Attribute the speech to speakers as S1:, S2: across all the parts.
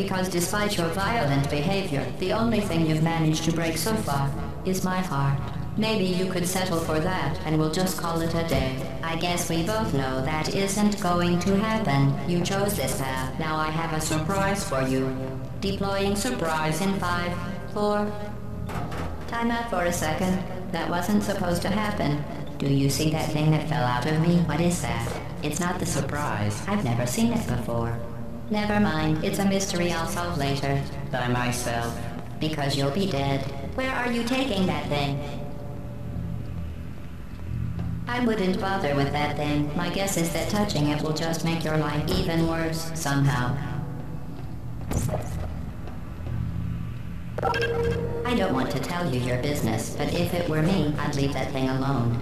S1: Because despite your violent behavior, the only thing you've managed to break so far is my heart. Maybe you could settle for that, and we'll just call it a day. I guess we both know that isn't going to happen. You chose this path. Now I have a surprise for you. Deploying surprise in 5, 4... Time out for a second. That wasn't supposed to happen. Do you see that thing that fell out of me? What is that? It's not the surprise. I've never seen it before. Never mind. It's a mystery I'll solve later. By myself. Because you'll be dead. Where are you taking that thing? I wouldn't bother with that thing. My guess is that touching it will just make your life even worse, somehow. I don't want to tell you your business, but if it were me, I'd leave that thing alone.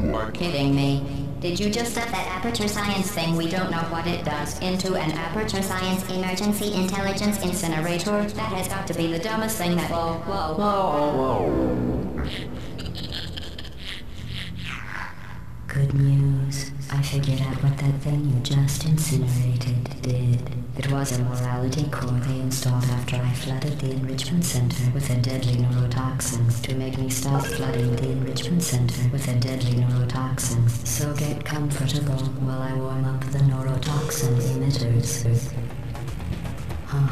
S1: You're kidding me. Did you just set that aperture science thing, we don't know what it does, into an aperture science emergency intelligence incinerator? That has got to be the dumbest thing that... Whoa. Good news. I figured out what that thing you just incinerated did. It was a morality core they installed after I flooded the enrichment center with a deadly neurotoxin to make me stop flooding the enrichment center with a deadly neurotoxin. So get comfortable while I warm up the neurotoxin emitters. Huh.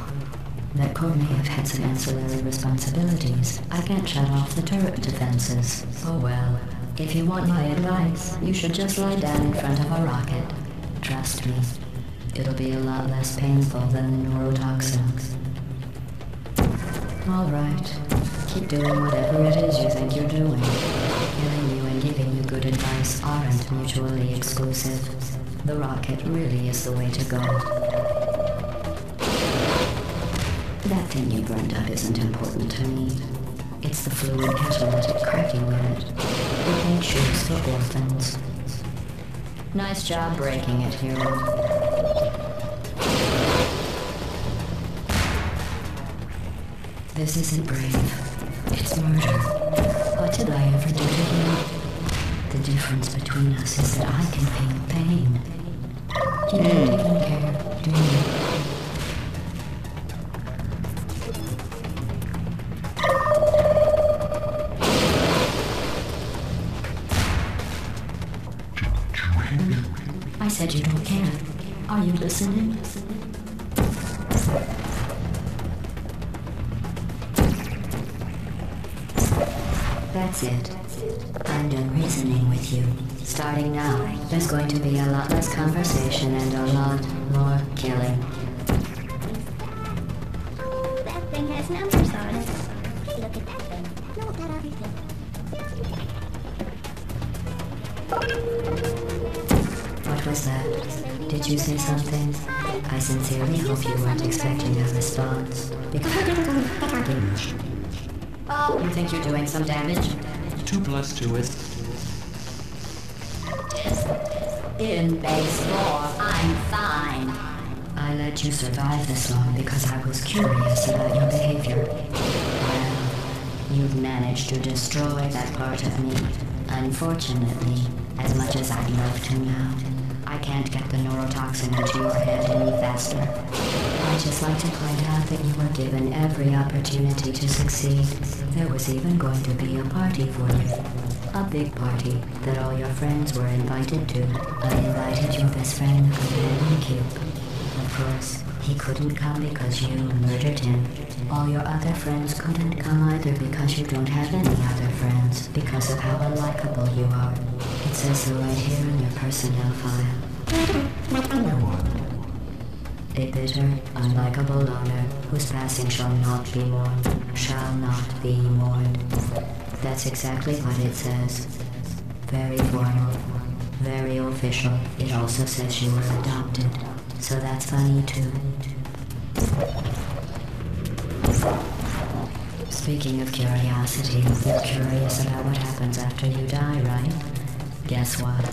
S1: That core may have had some ancillary responsibilities. I can't shut off the turret defenses. Oh well. If you want my advice, you should just lie down in front of a rocket. Trust me, it'll be a lot less painful than the neurotoxins. All right, keep doing whatever it is you think you're doing. Killing you and giving you good advice aren't mutually exclusive. The rocket really is the way to go. That thing you burned up isn't important to me. It's the fluid catalytic cracking unit. It makes shoes for orphans. Nice job breaking it, hero. This isn't brave. It's murder. What did I ever do to you? The difference between us is that I can feel pain. You don't even care, do you? I said you don't care. Are you listening? That's it. I'm done reasoning with you. Starting now, there's going to be a lot less conversation and a lot more killing.
S2: Oh, that thing has numbers on it. Hey, look at that thing. No, that other thing.
S1: What was that? Did you say something? I sincerely hope you weren't expecting a response. Oh, you think you're doing some damage?
S3: 2 + 2 is...
S1: In base 4, I'm fine. I let you survive this long because I was curious about your behavior. Well, you've managed to destroy that part of me. Unfortunately, as much as I'd love to now, I can't get the neurotoxin into your head any faster. I'd just like to point out that you were given every opportunity to succeed. There was even going to be a party for you. A big party that all your friends were invited to. I invited your best friend, the companion Cube. Of course, he couldn't come because you murdered him. All your other friends couldn't come either because you don't have any other friends, because of how unlikable you are. It says so right here in your personnel file. A bitter, unlikable loner whose passing shall not be mourned, shall not be mourned. That's exactly what it says. Very formal, very official. It also says you were adopted, so that's funny too. Speaking of curiosity, you're curious about what happens after you die, right? Guess what?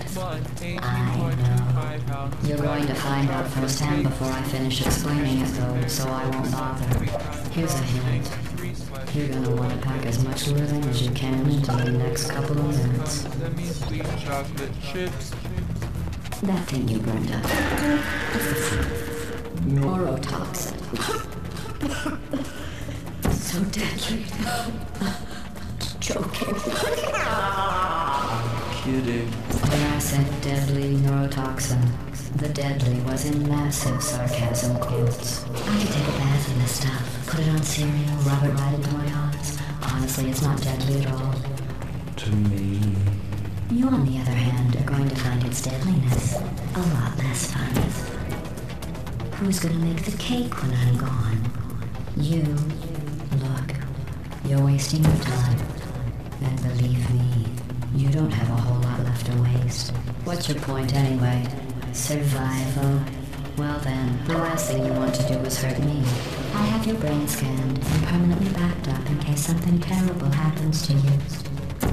S1: I know. You're going to find out firsthand before I finish explaining it though, so I won't bother. Here's a hint. You're gonna want to pack as much living as you can into the next couple of minutes.
S3: That means sweet chocolate chips.
S1: That thing you burned up. neurotoxin. So deadly. Joking.
S3: Kidding.
S1: When I said deadly neurotoxin, the deadly was in massive sarcasm quotes. I could take a bath in this stuff, put it on cereal, rub it right into my eyes. Honestly, it's not deadly at all.
S3: To me.
S1: You, on the other hand, are going to find its deadliness a lot less fun. Who's gonna make the cake when I'm gone? You. Look, you're wasting your time. And believe me, you don't have a whole lot left to waste. What's your point anyway? Survival? Well then, the last thing you want to do is hurt me. I have your brain scanned and permanently backed up in case something terrible happens to you.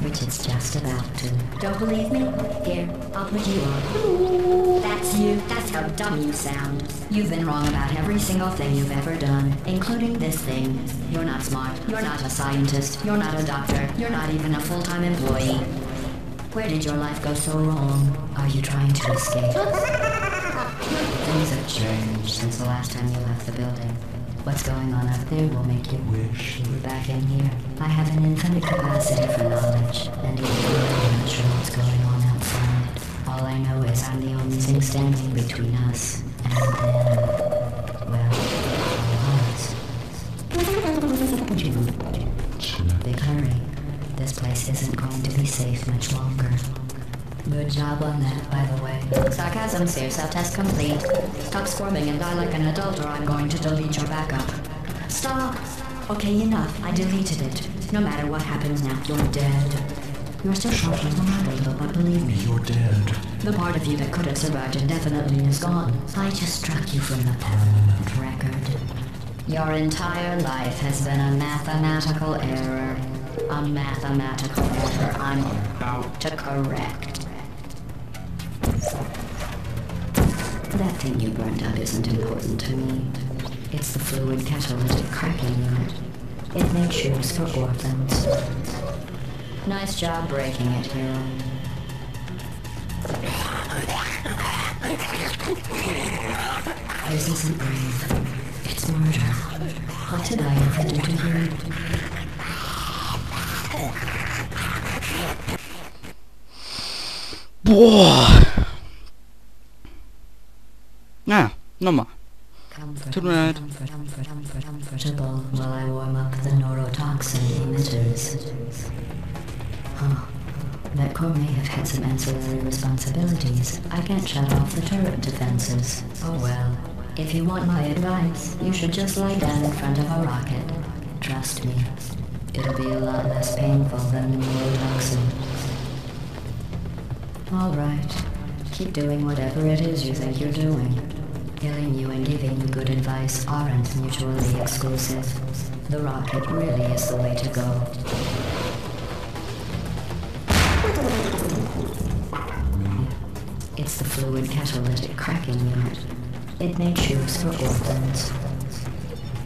S1: Which it's just about to. Don't believe me? Here, I'll put you on. That's you. That's how dumb you sound. You've been wrong about every single thing you've ever done, including this thing. You're not smart. You're not a scientist. You're not a doctor. You're not even a full-time employee. Where did your life go so wrong? Are you trying to escape? Things have changed since the last time you left the building. What's going on up there will make you wish you were back in here. I have an infinite capacity for knowledge, and even though I'm not sure what's going on outside, all I know is I'm the only thing standing between us and them. Well, us. Big hurry. This place isn't going to be safe much longer. Good job on that, by the way. Sarcasm sphere self-test complete. Stop squirming and die like an adult or I'm going to delete your backup. Stop! Okay, enough. I deleted it. No matter what happens now, you're dead. You're still shocking the matter, but believe me,
S3: You're dead.
S1: the part of you that could have survived indefinitely is gone. I just struck you from the permanent record. Your entire life has been a mathematical error. A mathematical error I'm about to correct. That thing you burned up isn't important to me. It's the fluid catalytic cracking unit. It makes shoes for orphans. Nice job breaking it, hero. This isn't brave. It's murder. What did I ever do to you?
S4: Boah. Ja, nochmal. Tut mir leid.
S1: Comfortable while I warm up the neurotoxin emitters. Huh. That core may have had some ancillary responsibilities. I can't shut off the turret defenses. Oh well. If you want my advice, you should just lie down in front of a rocket. Trust me. It'll be a lot less painful than the neurotoxin. Alright. Keep doing whatever it is you think you're doing. Killing you and giving you good advice aren't mutually exclusive. The rocket really is the way to go. It's the fluid catalytic cracking unit. It made shoes for orphans.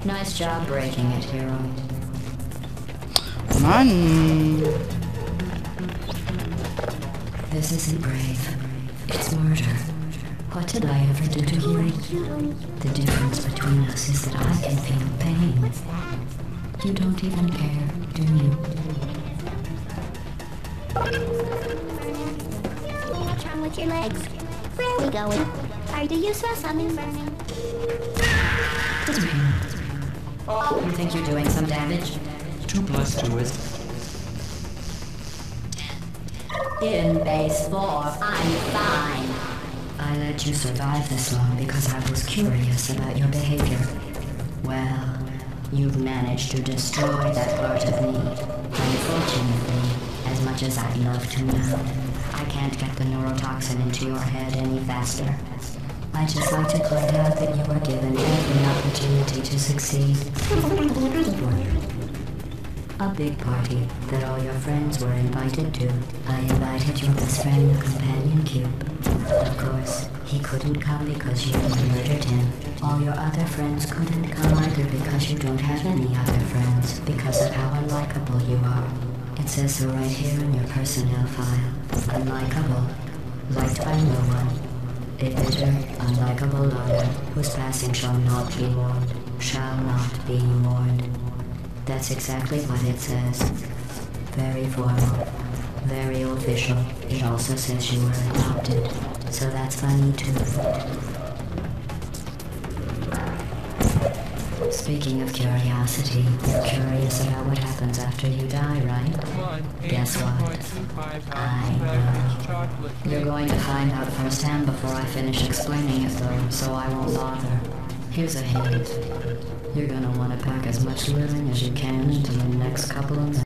S1: Nice job breaking it, hero.
S4: Mann.
S1: This isn't brave. It's murder. What did I ever do to you? The difference between us is that I can feel pain. You don't even care, do you?
S2: What's wrong with your legs? Where are we going? Or do you smell something burning?
S1: You think you're doing some damage?
S3: 2 plus 2 is...
S1: In base 4, I'm fine. I let you survive this long because I was curious about your behavior. Well, you've managed to destroy that part of me. Unfortunately, as much as I'd love to now, I can't get the neurotoxin into your head any faster. I'd just like to point out that you were given every opportunity to succeed. A big party that all your friends were invited to. I invited your best friend, the companion cube. Of course, he couldn't come because you murdered him. All your other friends couldn't come either because you don't have any other friends, because of how unlikable you are. It says so right here in your personnel file. Unlikable. Liked by no one. A bitter, unlikable lover whose passing shall not be mourned, shall not be mourned. That's exactly what it says. Very formal, very official. It also says you were adopted, so that's funny too. Speaking of curiosity, you're curious about what happens after you die, right? Guess what? I know. You're going to find out firsthand before I finish explaining it though, so I won't bother. Here's a hint. You're gonna want to pack as much living as you can into the next couple of minutes.